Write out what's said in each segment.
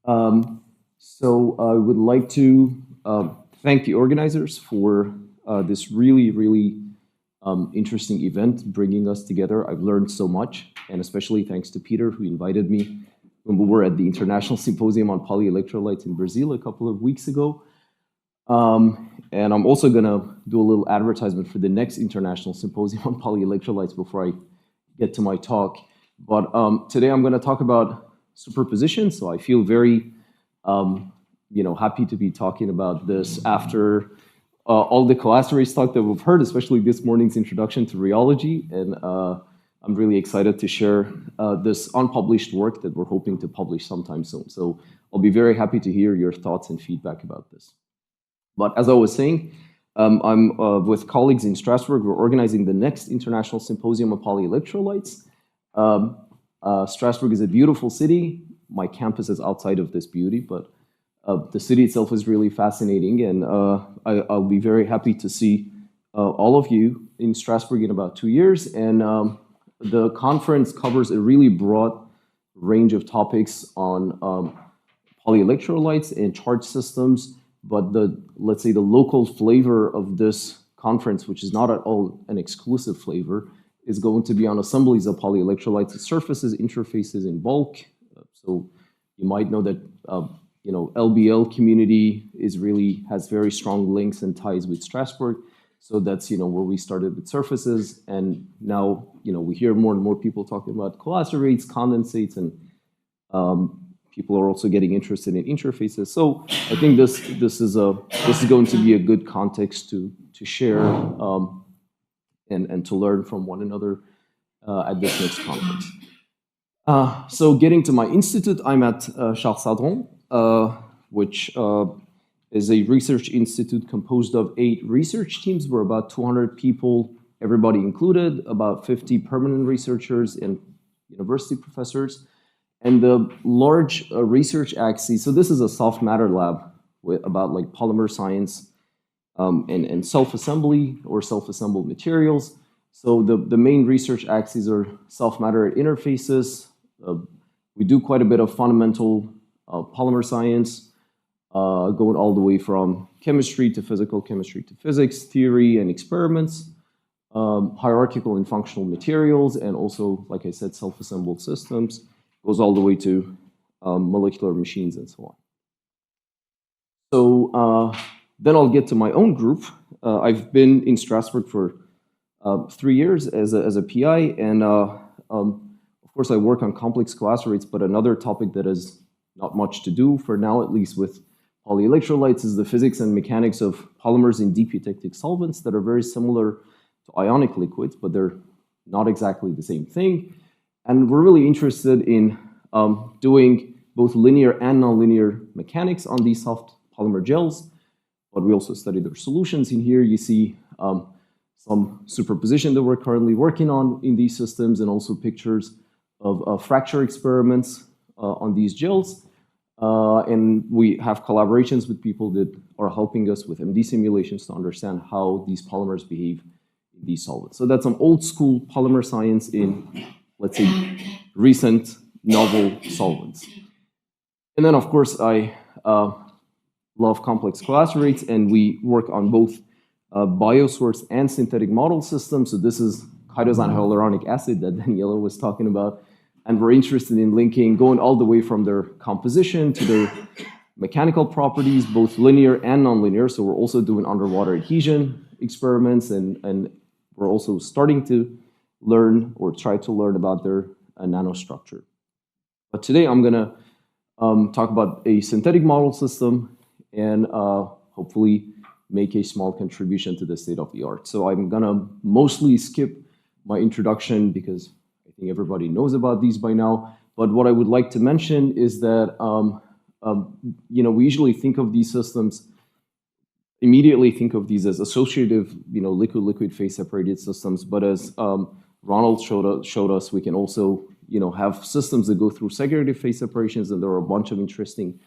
So I would like to thank the organizers for this really interesting event, bringing us together. I've learned so much, and especially thanks to Peter, who invited me when we were at the International Symposium on Polyelectrolytes in Brazil a couple of weeks ago. And I'm also going to do a little advertisement for the next International Symposium on Polyelectrolytes before I get to my talk. But today I'm going to talk about superposition, so I feel very happy to be talking about this after all the coacervates talk that we've heard, especially this morning's introduction to rheology. And I'm really excited to share this unpublished work that we're hoping to publish sometime soon. So I'll be very happy to hear your thoughts and feedback about this. But as I was saying, I'm with colleagues in Strasbourg. We're organizing the next International Symposium on Polyelectrolytes. Strasbourg is a beautiful city. My campus is outside of this beauty, but the city itself is really fascinating, and I'll be very happy to see all of you in Strasbourg in about 2 years. And the conference covers a really broad range of topics on polyelectrolytes and charge systems, but let's say the local flavor of this conference, which is not at all an exclusive flavor, is going to be on assemblies of polyelectrolytes, surfaces, interfaces in bulk. So you might know that LBL community has very strong links and ties with Strasbourg. So that's where we started with surfaces, and now we hear more and more people talking about coacervates, condensates, and people are also getting interested in interfaces. So I think this is going to be a good context to share and to learn from one another at this next conference. So getting to my institute, I'm at Charles Sadron, which is a research institute composed of 8 research teams. We're about 200 people, everybody included, about 50 permanent researchers and university professors. And the large research axis, so this is a soft matter lab about like polymer science and self-assembly or self-assembled materials. So the main research axes are self-matter interfaces. We do quite a bit of fundamental polymer science, going all the way from chemistry to physical chemistry to physics, theory and experiments, hierarchical and functional materials, and also, like I said, self-assembled systems. Goes all the way to molecular machines and so on. So then I'll get to my own group. I've been in Strasbourg for 3 years as a PI, and of course I work on complex coacervates, but another topic that has not much to do, for now at least, with polyelectrolytes is the physics and mechanics of polymers in deep eutectic solvents that are very similar to ionic liquids, but they're not exactly the same thing. And we're really interested in doing both linear and nonlinear mechanics on these soft polymer gels, but we also study their solutions. In here you see some superposition that we're currently working on in these systems, and also pictures of fracture experiments on these gels. And we have collaborations with people that are helping us with MD simulations to understand how these polymers behave in these solvents. So that's some old school polymer science in, let's say, recent novel solvents. And then, of course, I love complex coacervates, and we work on both biosource and synthetic model systems. So this is chitosan hyaluronic acid that Daniela was talking about. And we're interested in going all the way from their composition to their mechanical properties, both linear and nonlinear. So we're also doing underwater adhesion experiments, and we're also starting to learn or try to learn about their nanostructure. But today I'm going to talk about a synthetic model system and hopefully make a small contribution to the state of the art. So I'm going to mostly skip my introduction because I think everybody knows about these by now. But what I would like to mention is that we usually think of these systems, immediately think of these as associative, liquid-liquid phase separated systems. But as Ronald showed us, we can also have systems that go through segregated phase separations, and there are a bunch of interesting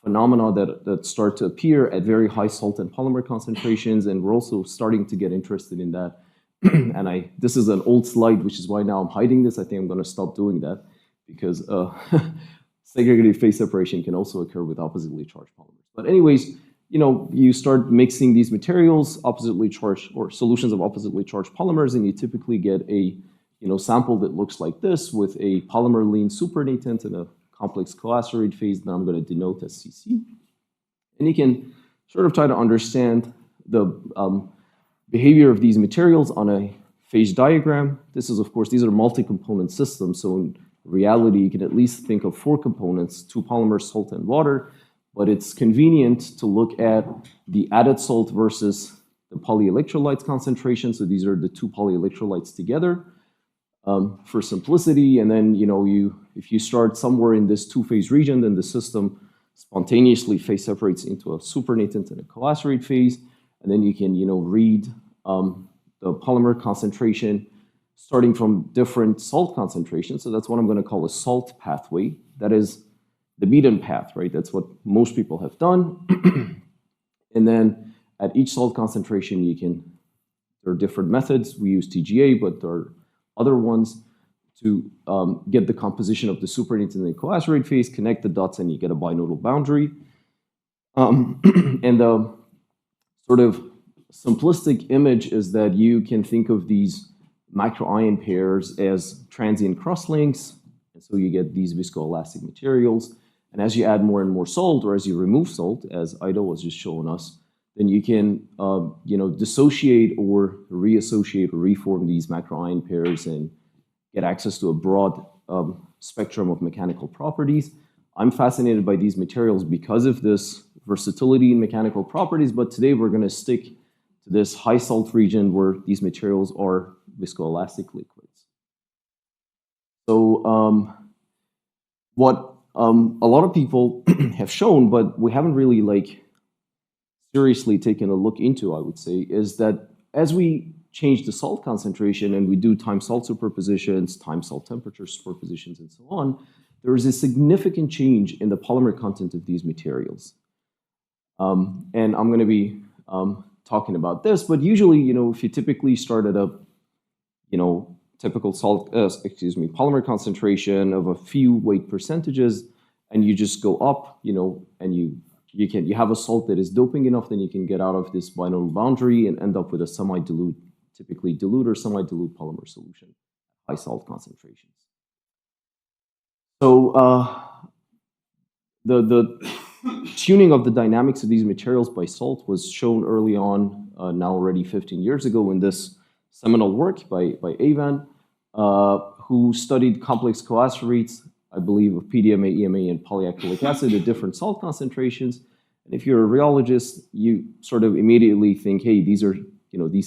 phenomena that start to appear at very high salt and polymer concentrations, and we're also starting to get interested in that. And this is an old slide, which is why now I'm hiding this. I think I'm going to stop doing that because segregated phase separation can also occur with oppositely charged polymers. But anyways, you start mixing these materials, oppositely charged or solutions of oppositely charged polymers, and you typically get a sample that looks like this with a polymer lean supernatant and a complex coacervate phase that I'm going to denote as CC. And you can sort of try to understand the behavior of these materials on a phase diagram. This is, of course, these are multi-component systems, so in reality, you can at least think of 4 components, 2 polymers, salt, and water, but it's convenient to look at the added salt versus the polyelectrolytes concentration, so these are the 2 polyelectrolytes together for simplicity, and then if you start somewhere in this 2-phase region, then the system spontaneously phase separates into a supernatant and a coacervate phase, and then you can read the polymer concentration starting from different salt concentrations. So that's what I'm going to call a salt pathway. That is the beaten path, right? That's what most people have done. And then at each salt concentration, there are different methods. We use TGA, but there are other ones to get the composition of the supernatant and coacervate phase, connect the dots, and you get a binodal boundary. And the sort of simplistic image is that you can think of these microion pairs as transient crosslinks, and so you get these viscoelastic materials. And as you add more and more salt, or as you remove salt, as Ida was just showing us, then you can dissociate or reassociate or reform these macroion pairs and get access to a broad spectrum of mechanical properties. I'm fascinated by these materials because of this versatility in mechanical properties, but today we're going to stick to this high salt region where these materials are viscoelastic liquids. So what a lot of people have shown, but we haven't really seriously taken a look into, I would say, is that as we change the salt concentration and we do time salt superpositions, time salt temperature superpositions, and so on, there is a significant change in the polymer content of these materials. And I'm going to be talking about this, but usually, if you typically start at a, typical polymer concentration of a few weight percentages, and you just go up, and you have a salt that is doping enough, then you can get out of this binodal boundary and end up with a semi-dilute, typically dilute or semi-dilute polymer solution at high salt concentrations. So the tuning of the dynamics of these materials by salt was shown early on, now already 15 years ago, in this seminal work by Avan, who studied complex coacervates, I believe, of PDMA, EMA, and polyacrylic acid at different salt concentrations. And if you're a rheologist, you sort of immediately think, hey, these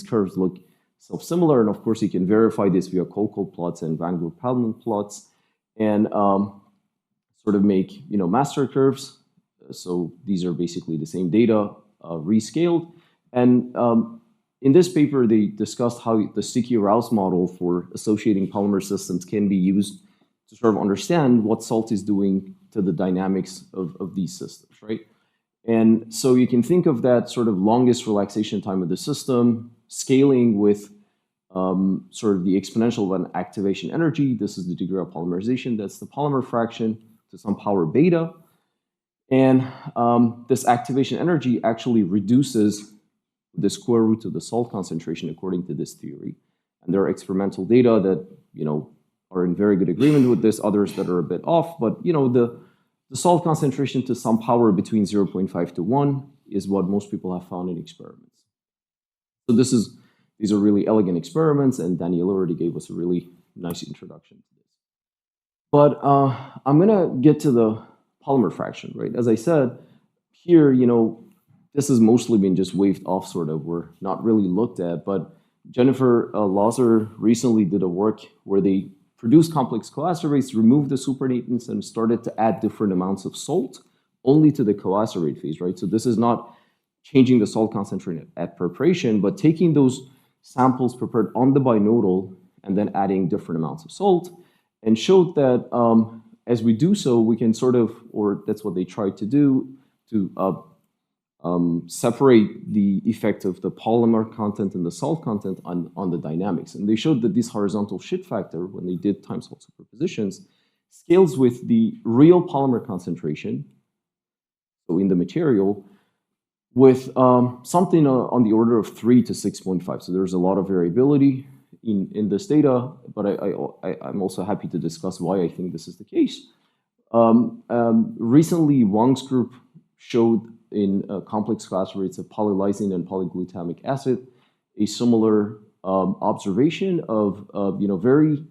curves look self-similar, and of course you can verify this via Kolko plots and Van Gogh-Padelman plots, and sort of make master curves. So these are basically the same data rescaled. And in this paper, they discussed how the sticky Rouse model for associating polymer systems can be used to sort of understand what salt is doing to the dynamics of these systems, right? And so you can think of that sort of longest relaxation time of the system, scaling with sort of the exponential of an activation energy. This is the degree of polymerization. That's the polymer fraction to some power beta. And this activation energy actually reduces the square root of the salt concentration according to this theory. And there are experimental data that are in very good agreement with this, others that are a bit off. But the salt concentration to some power between 0.5 to 1 is what most people have found in experiments. So these are really elegant experiments, and Daniel already gave us a really nice introduction to this. But I'm going to get to the polymer fraction, right? As I said, here, this has mostly been just waved off, sort of. We're not really looked at, but Jennifer Lauser recently did a work where they produced complex coacervates, removed the supernatants, and started to add different amounts of salt only to the coacervate phase, right? So this is not changing the salt concentration at preparation, but taking those samples prepared on the binodal and then adding different amounts of salt, and showed that as we do so, we can sort of, or that's what they tried to do, to separate the effect of the polymer content and the salt content on the dynamics. And they showed that this horizontal shift factor, when they did time salt superpositions, scales with the real polymer concentration, so in the material, with something on the order of 3 to 6.5. So there's a lot of variability in this data, but I'm also happy to discuss why I think this is the case. Recently, Wang's group showed in complex coacervates of polylysine and polyglutamic acid a similar observation of very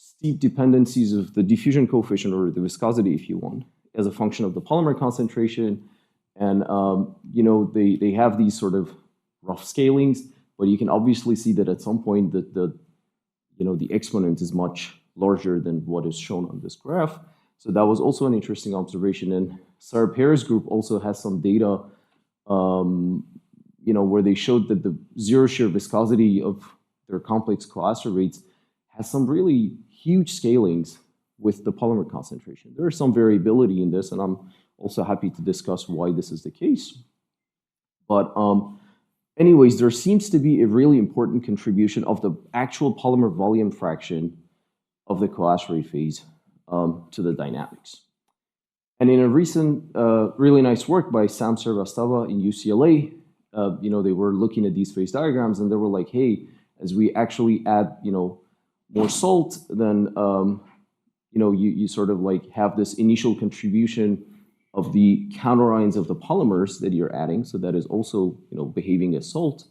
steep dependencies of the diffusion coefficient, or the viscosity, if you want, as a function of the polymer concentration. And they have these sort of rough scalings, but you can obviously see that at some point that the exponent is much larger than what is shown on this graph. So that was also an interesting observation. And Sarah Perez's group also has some data, where they showed that the zero shear viscosity of their complex coacervates has some really huge scalings with the polymer concentration. There is some variability in this, and I'm also happy to discuss why this is the case. But anyways, there seems to be a really important contribution of the actual polymer volume fraction of the coacervate phase to the dynamics. And in a recent really nice work by Sam Srivastava in UCLA, they were looking at these phase diagrams, and they were like, hey, as we actually add more salt, then you sort of like have this initial contribution of the counterions of the polymers that you're adding, so that is also behaving as salt.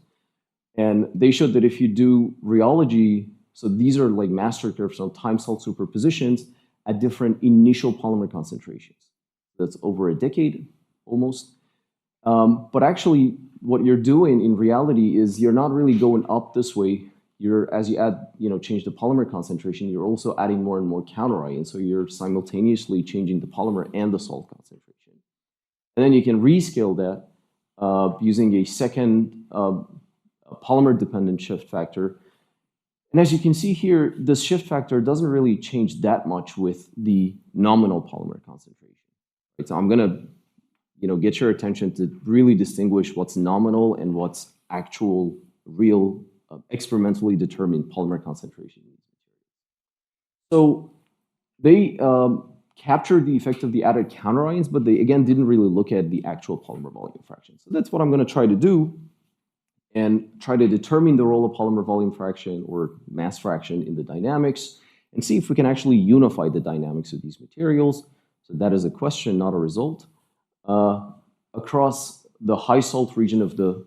And they showed that if you do rheology, so these are like master curves on time-salt superpositions at different initial polymer concentrations. That's over a decade almost. But actually, what you're doing in reality is you're not really going up this way. As you add, change the polymer concentration, you're also adding more and more counterions. So you're simultaneously changing the polymer and the salt concentration. And then you can rescale that using a second polymer-dependent shift factor. And as you can see here, this shift factor doesn't really change that much with the nominal polymer concentration. Right? So I'm going to get your attention to really distinguish what's nominal and what's actual, real, experimentally determined polymer concentration. So they captured the effect of the added counterions, but they, again, didn't really look at the actual polymer volume fraction. So that's what I'm going to try to do, and try to determine the role of polymer volume fraction or mass fraction in the dynamics, and see if we can actually unify the dynamics of these materials. So that is a question, not a result. Across the high salt region of the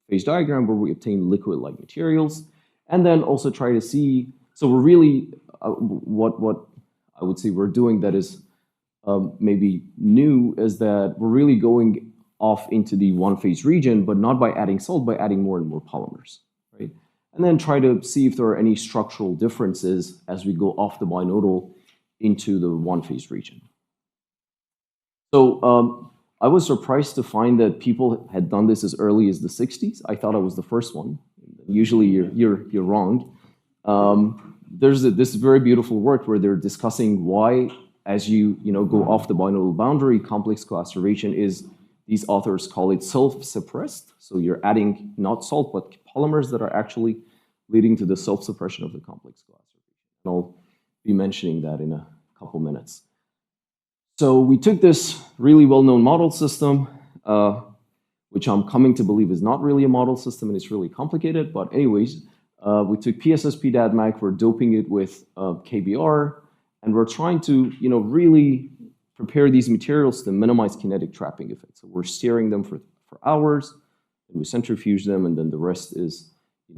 phase diagram, where we obtain liquid-like materials, and then also try to see, so we're really, what I would say we're doing that is maybe new is that we're really going off into the one-phase region, but not by adding salt, by adding more and more polymers, right? And then try to see if there are any structural differences as we go off the binodal into the one-phase region. So I was surprised to find that people had done this as early as the 60s. I thought I was the first one. Usually you're wrong. There's this very beautiful work where they're discussing why, as you go off the binodal boundary, complex coacervation is, these authors call it self-suppressed. So you're adding not salt, but polymers that are actually leading to the self-suppression of the complex coacervation. And I'll be mentioning that in a couple minutes. So we took this really well-known model system, which I'm coming to believe is not really a model system and it's really complicated. But anyways, we took PSS PDADMAC, we're doping it with KBr, and we're trying to really prepare these materials to minimize kinetic trapping effects. So we're stirring them for hours, and we centrifuge them, and then the rest is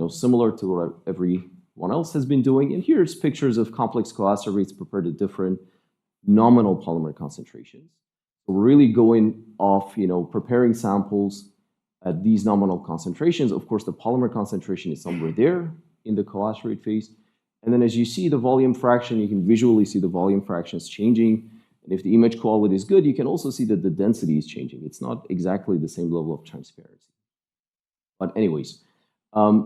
similar to what everyone else has been doing. And here's pictures of complex coacervates prepared at different nominal polymer concentrations. So we're really going off, preparing samples at these nominal concentrations. Of course, the polymer concentration is somewhere there in the coacervate phase. And then as you see the volume fraction, you can visually see the volume fractions changing. And if the image quality is good, you can also see that the density is changing. It's not exactly the same level of transparency. But anyways,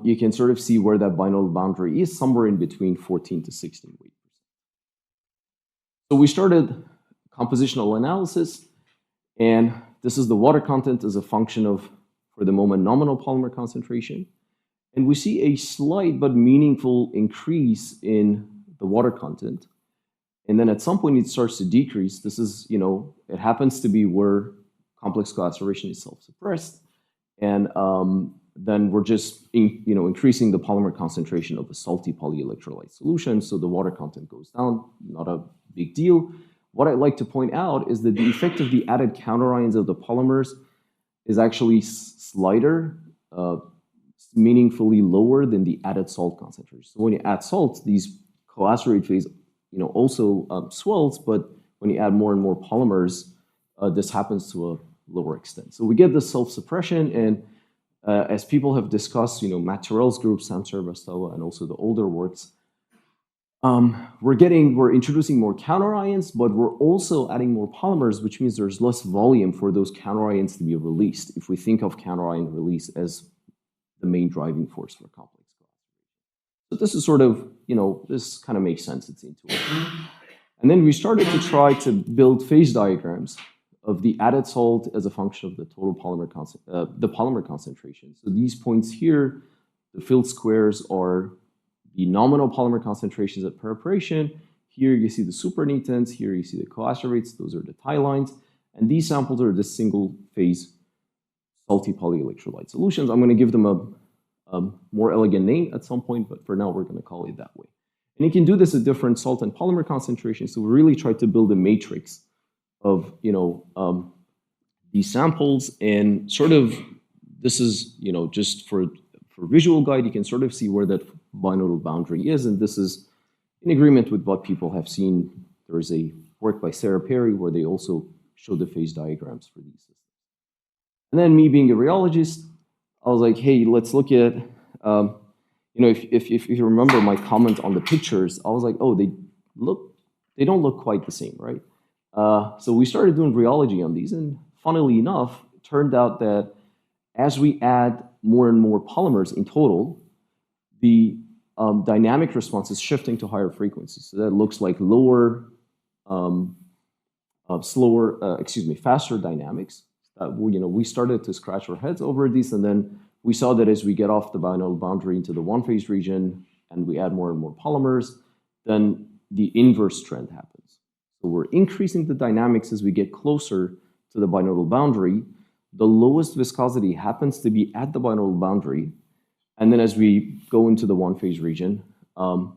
you can sort of see where that binodal boundary is, somewhere in between 14 to 16 weight%. So we started compositional analysis, and this is the water content as a function of, for the moment, nominal polymer concentration. And we see a slight but meaningful increase in the water content. And then at some point it starts to decrease. This is, it happens to be where complex coacervation is self-suppressed. And then we're just increasing the polymer concentration of a salty polyelectrolyte solution, so the water content goes down, not a big deal. What I'd like to point out is that the effect of the added counterions of the polymers is actually slighter, meaningfully lower than the added salt concentration. So when you add salt, these coacervate phase also swells, but when you add more and more polymers, this happens to a lower extent. So we get this self-suppression, and as people have discussed, Matt Terrell's group, Sam Serbastowa, and also the older works, we're introducing more counterions, but we're also adding more polymers, which means there's less volume for those counterions to be released, if we think of counterion release as the main driving force for complex coacervation. So this is sort of, this kind of makes sense, it's intuitive. And then we started to try to build phase diagrams of the added salt as a function of the total polymer polymer concentration. So these points here, the filled squares are the nominal polymer concentrations at preparation. Here you see the supernatants, here you see the coacervates, those are the tie lines, and these samples are the single phase salty polyelectrolyte solutions. I'm going to give them a more elegant name at some point, but for now we're going to call it that way. And you can do this at different salt and polymer concentrations, so we really tried to build a matrix of these samples, and sort of this is just for visual guide, you can sort of see where that binodal boundary is, and this is in agreement with what people have seen. There is a work by Sarah Perry where they also show the phase diagrams for these systems. And then me being a rheologist, I was like, hey, let's look at if you remember my comment on the pictures, I was like, oh, they don't look quite the same, right? So we started doing rheology on these, and funnily enough, it turned out that as we add more and more polymers in total, the dynamic response is shifting to higher frequencies. So that looks like faster dynamics. We started to scratch our heads over these, and then we saw that as we get off the binodal boundary into the one-phase region and we add more and more polymers, then the inverse trend happens. So we're increasing the dynamics as we get closer to the binodal boundary. The lowest viscosity happens to be at the binodal boundary, and then as we go into the one-phase region, then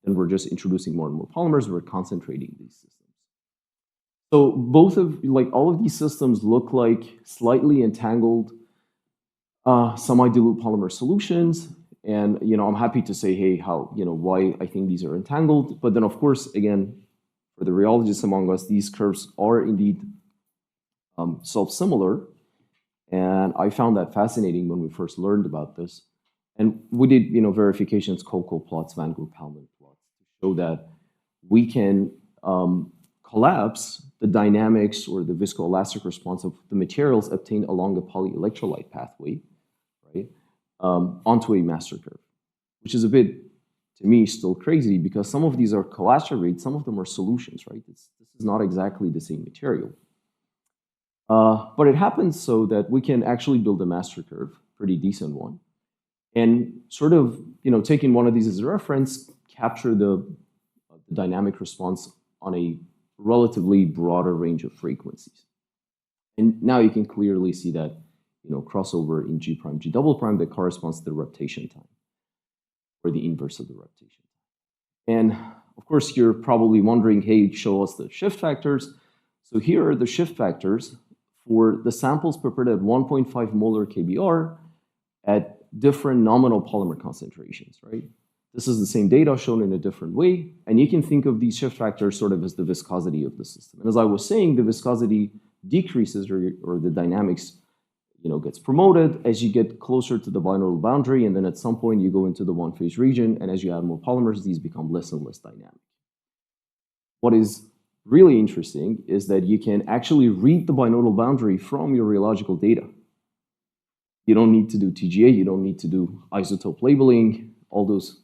we're just introducing more and more polymers, we're concentrating these systems. So all of these systems look like slightly entangled semi-dilute polymer solutions, and I'm happy to say, hey, why I think these are entangled. But then, of course, again, for the rheologists among us, these curves are indeed self-similar, and I found that fascinating when we first learned about this. And we did verifications, Coco plots, Van Goor-Palman plots, to show that we can collapse the dynamics or the viscoelastic response of the materials obtained along the polyelectrolyte pathway, right, onto a master curve, which is a bit, to me, still crazy, because some of these are coacervates, some of them are solutions, right? This is not exactly the same material. But it happens so that we can actually build a master curve, pretty decent one, and sort of, taking one of these as a reference, capture the dynamic response on a relatively broader range of frequencies. And now you can clearly see that, crossover in G prime, G double prime that corresponds to the reptation time, or the inverse of the reptation time. And of course, you're probably wondering, hey, show us the shift factors. So here are the shift factors for the samples prepared at 1.5 molar kBr at different nominal polymer concentrations, right? This is the same data shown in a different way, and you can think of these shift factors sort of as the viscosity of the system. And as I was saying, the viscosity decreases, or the dynamics gets promoted as you get closer to the binodal boundary, and then at some point you go into the one-phase region, and as you add more polymers, these become less and less dynamic. What is really interesting is that you can actually read the binodal boundary from your rheological data. You don't need to do TGA, you don't need to do isotope labeling, all those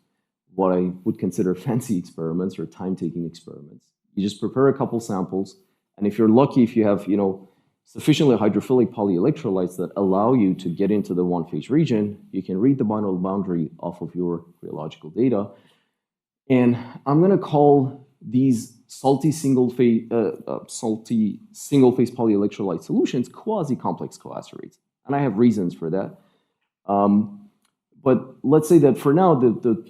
what I would consider fancy experiments or time-taking experiments. You just prepare a couple samples, and if you're lucky, if you have sufficiently hydrophilic polyelectrolytes that allow you to get into the one-phase region, you can read the binodal boundary off of your rheological data. And I'm going to call these salty single-phase polyelectrolyte solutions quasi-complex coacervates. And I have reasons for that. But let's say that for now, the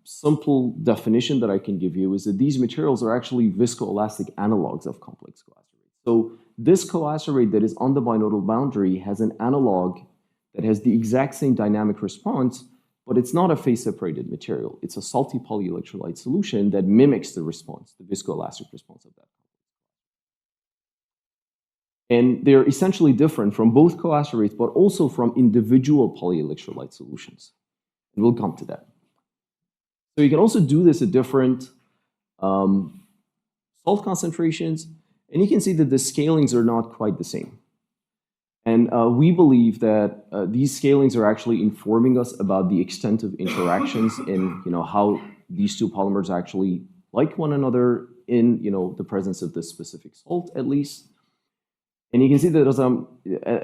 simple definition that I can give you is that these materials are actually viscoelastic analogs of complex coacervates. So this coacervate that is on the binodal boundary has an analog that has the exact same dynamic response, but it's not a phase-separated material. It's a salty polyelectrolyte solution that mimics the response, the viscoelastic response of that. And they're essentially different from both coacervates, but also from individual polyelectrolyte solutions. And we'll come to that. So you can also do this at different salt concentrations, and you can see that the scalings are not quite the same. And we believe that these scalings are actually informing us about the extent of interactions in how these two polymers actually like one another in the presence of this specific salt, at least. And you can see that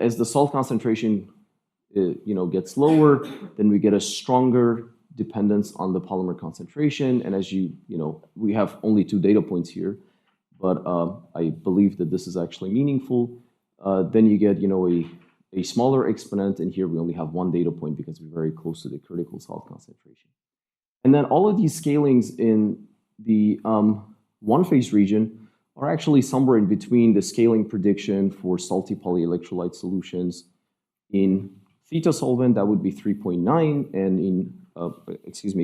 as the salt concentration gets lower, then we get a stronger dependence on the polymer concentration. And as we have only 2 data points here, but I believe that this is actually meaningful. Then you get a smaller exponent, and here we only have 1 data point because we're very close to the critical salt concentration. And then all of these scalings in the one-phase region are actually somewhere in between the scaling prediction for salty polyelectrolyte solutions in theta solvent, that would be 3.9, and in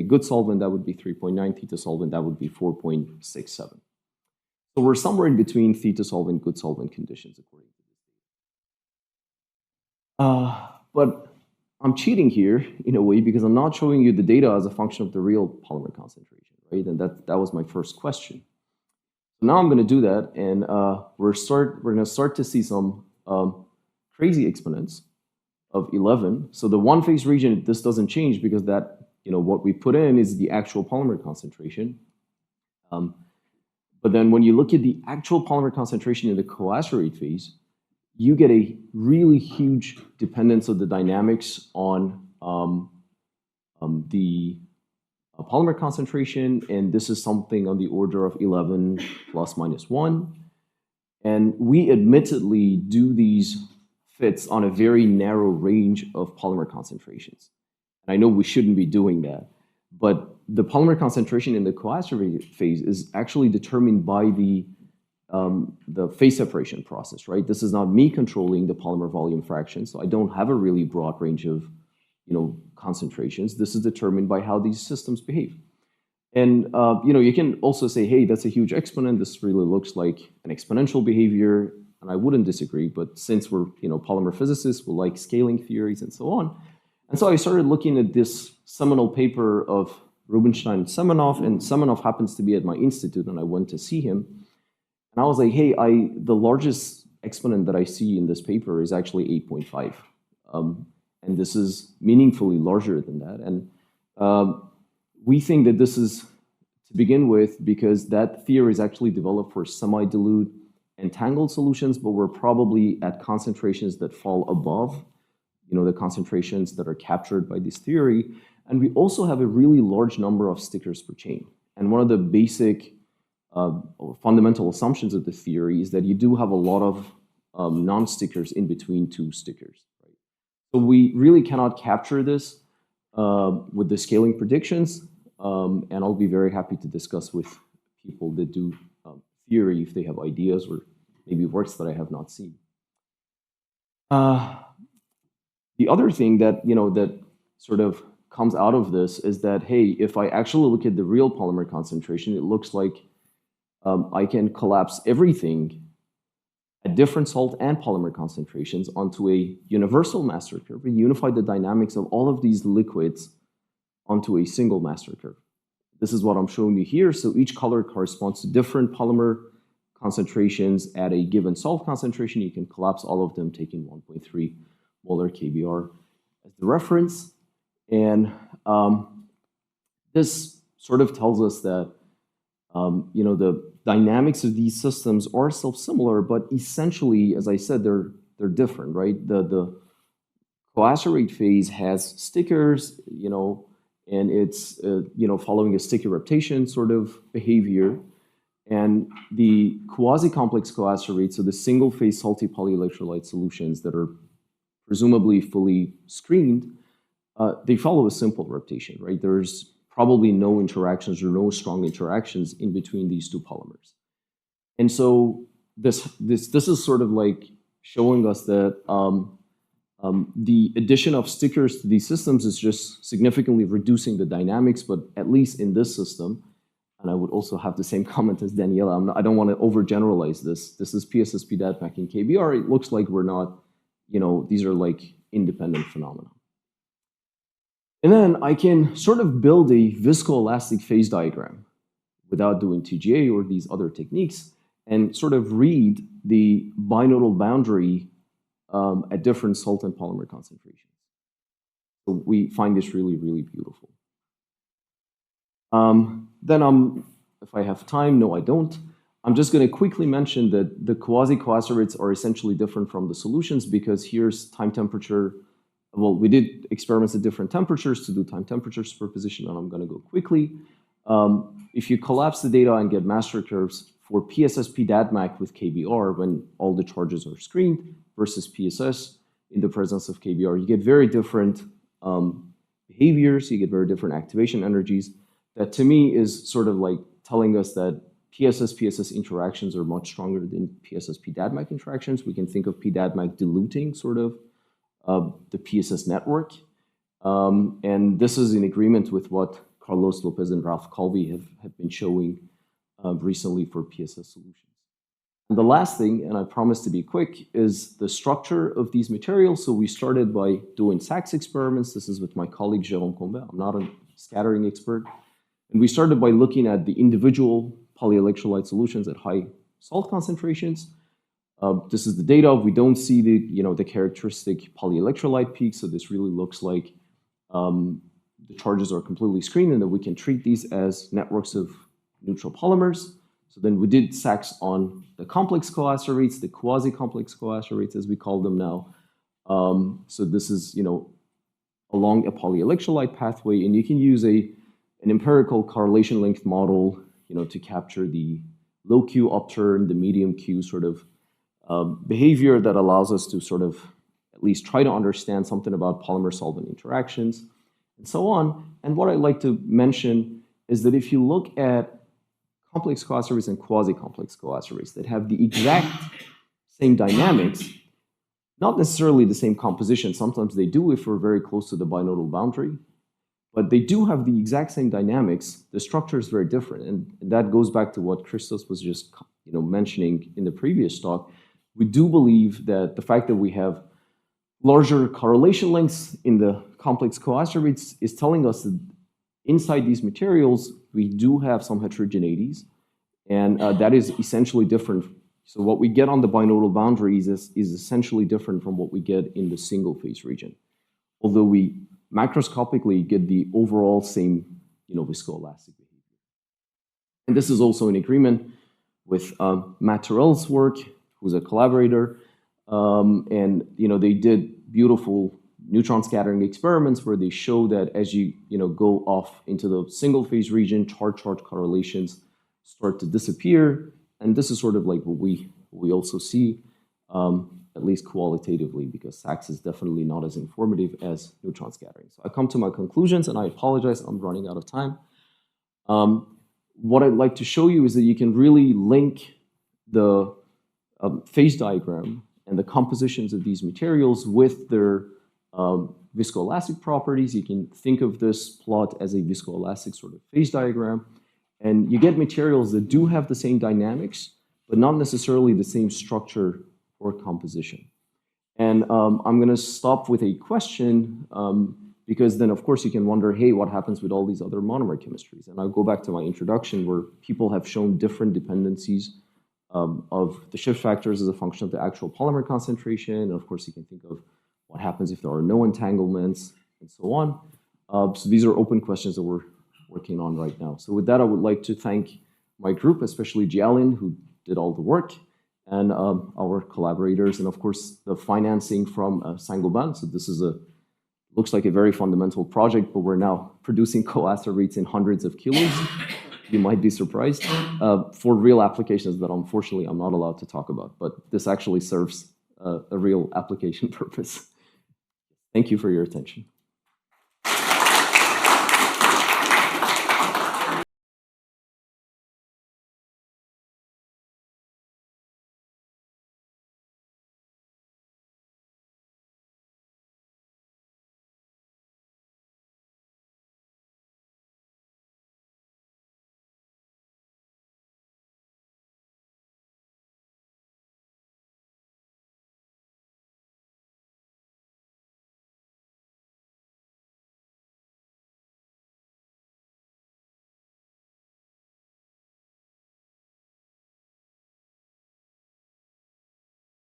good solvent, that would be 3.9, theta solvent, that would be 4.67. So we're somewhere in between theta solvent, good solvent conditions, according to this. But I'm cheating here in a way because I'm not showing you the data as a function of the real polymer concentration, right? And that was my first question. So now I'm going to do that, and we're going to start to see some crazy exponents of 11. So the one-phase region, this doesn't change because that what we put in is the actual polymer concentration. But then when you look at the actual polymer concentration in the coacervate phase, you get a really huge dependence of the dynamics on the polymer concentration, and this is something on the order of 11 plus minus 1. And we admittedly do these fits on a very narrow range of polymer concentrations. And I know we shouldn't be doing that, but the polymer concentration in the coacervate phase is actually determined by the phase separation process, right? This is not me controlling the polymer volume fraction, so I don't have a really broad range of concentrations. This is determined by how these systems behave. And you can also say, hey, that's a huge exponent. This really looks like an exponential behavior, and I wouldn't disagree. But since we're polymer physicists, we like scaling theories and so on. And so I started looking at this seminal paper of Rubinstein and Semenov, and Semenov happens to be at my institute, and I went to see him. And I was like, hey, the largest exponent that I see in this paper is actually 8.5. And this is meaningfully larger than that. And we think that this is to begin with because that theory is actually developed for semi-dilute entangled solutions, but we're probably at concentrations that fall above the concentrations that are captured by this theory. And we also have a really large number of stickers per chain. And one of the basic or fundamental assumptions of the theory is that you do have a lot of non-stickers in between 2 stickers. Right? So we really cannot capture this with the scaling predictions, and I'll be very happy to discuss with people that do theory if they have ideas or maybe works that I have not seen. The other thing that that sort of comes out of this is that, hey, if I actually look at the real polymer concentration, it looks like I can collapse everything at different salt and polymer concentrations onto a universal master curve and unify the dynamics of all of these liquids onto a single master curve. This is what I'm showing you here. So each color corresponds to different polymer concentrations at a given salt concentration. You can collapse all of them taking 1.3 molar KBr as the reference. And this sort of tells us that the dynamics of these systems are self-similar, but essentially, as I said, they're different, right? The coacervate phase has stickers, and it's following a sticky reptation sort of behavior. And the quasi-complex coacervates, so the single-phase salty polyelectrolyte solutions that are presumably fully screened, they follow a simple reptation, right? There's probably no interactions or no strong interactions in between these two polymers. And so this is sort of like showing us that the addition of stickers to these systems is just significantly reducing the dynamics, but at least in this system, and I would also have the same comment as Daniela, I don't want to overgeneralize this. This is PSS, PDADMAC, and KBr. It looks like we're not, these are like independent phenomena. And then I can sort of build a viscoelastic phase diagram without doing TGA or these other techniques and sort of read the binodal boundary at different salt and polymer concentrations. So we find this really, really beautiful. Then if I have time, no, I don't. I'm just going to quickly mention that the quasi-coacervates are essentially different from the solutions because here's time temperature. Well, we did experiments at different temperatures to do time temperature superposition, and I'm going to go quickly. If you collapse the data and get master curves for PSS PDADMAC with KBr when all the charges are screened versus PSS in the presence of KBr, you get very different behaviors, you get very different activation energies. That to me is sort of like telling us that PSS-PSS interactions are much stronger than PSS-PDADMAC interactions. We can think of PDADMAC diluting sort of the PSS network. And this is in agreement with what Carlos Lopez and Ralph Colby have been showing recently for PSS solutions. And the last thing, and I promise to be quick, is the structure of these materials. So we started by doing SAXS experiments. This is with my colleague Jérôme Combet. I'm not a scattering expert. And we started by looking at the individual polyelectrolyte solutions at high salt concentrations. This is the data. We don't see the characteristic polyelectrolyte peak, so this really looks like the charges are completely screened and that we can treat these as networks of neutral polymers. So then we did SAXS on the complex coacervates, the quasi-complex coacervates as we call them now. So this is along a polyelectrolyte pathway, and you can use an empirical correlation length model to capture the low Q upturn, the medium Q sort of behavior that allows us to sort of at least try to understand something about polymer-solvent interactions and so on. And what I'd like to mention is that if you look at complex coacervates and quasi-complex coacervates that have the exact same dynamics, not necessarily the same composition, sometimes they do if we're very close to the binodal boundary, but they do have the exact same dynamics. The structure is very different, and that goes back to what Christos was just mentioning in the previous talk. We do believe that the fact that we have larger correlation lengths in the complex coacervates is telling us that inside these materials, we do have some heterogeneities, and that is essentially different. So what we get on the binodal boundaries is essentially different from what we get in the single phase region. Although we macroscopically get the overall same viscoelastic behavior. And this is also in agreement with Matt Terrell's work, who's a collaborator, and they did beautiful neutron scattering experiments where they show that as you go off into the single phase region, charge-charge correlations start to disappear, and this is sort of like what we also see, at least qualitatively, because SAXS is definitely not as informative as neutron scattering. So I come to my conclusions, and I apologize, I'm running out of time. What I'd like to show you is that you can really link the phase diagram and the compositions of these materials with their viscoelastic properties. You can think of this plot as a viscoelastic sort of phase diagram, and you get materials that do have the same dynamics, but not necessarily the same structure or composition. And I'm going to stop with a question because then, of course, you can wonder, hey, what happens with all these other monomer chemistries? And I'll go back to my introduction where people have shown different dependencies of the shift factors as a function of the actual polymer concentration. And of course, you can think of what happens if there are no entanglements and so on. So these are open questions that we're working on right now. So with that, I would like to thank my group, especially Jialin, who did all the work, and our collaborators, and of course, the financing from Saint-Gobain. So this is a Looks like a very fundamental project, but we're now producing coacervates in hundreds of kilos. You might be surprised, for real applications that unfortunately I'm not allowed to talk about, but this actually serves a real application purpose. Thank you for your attention.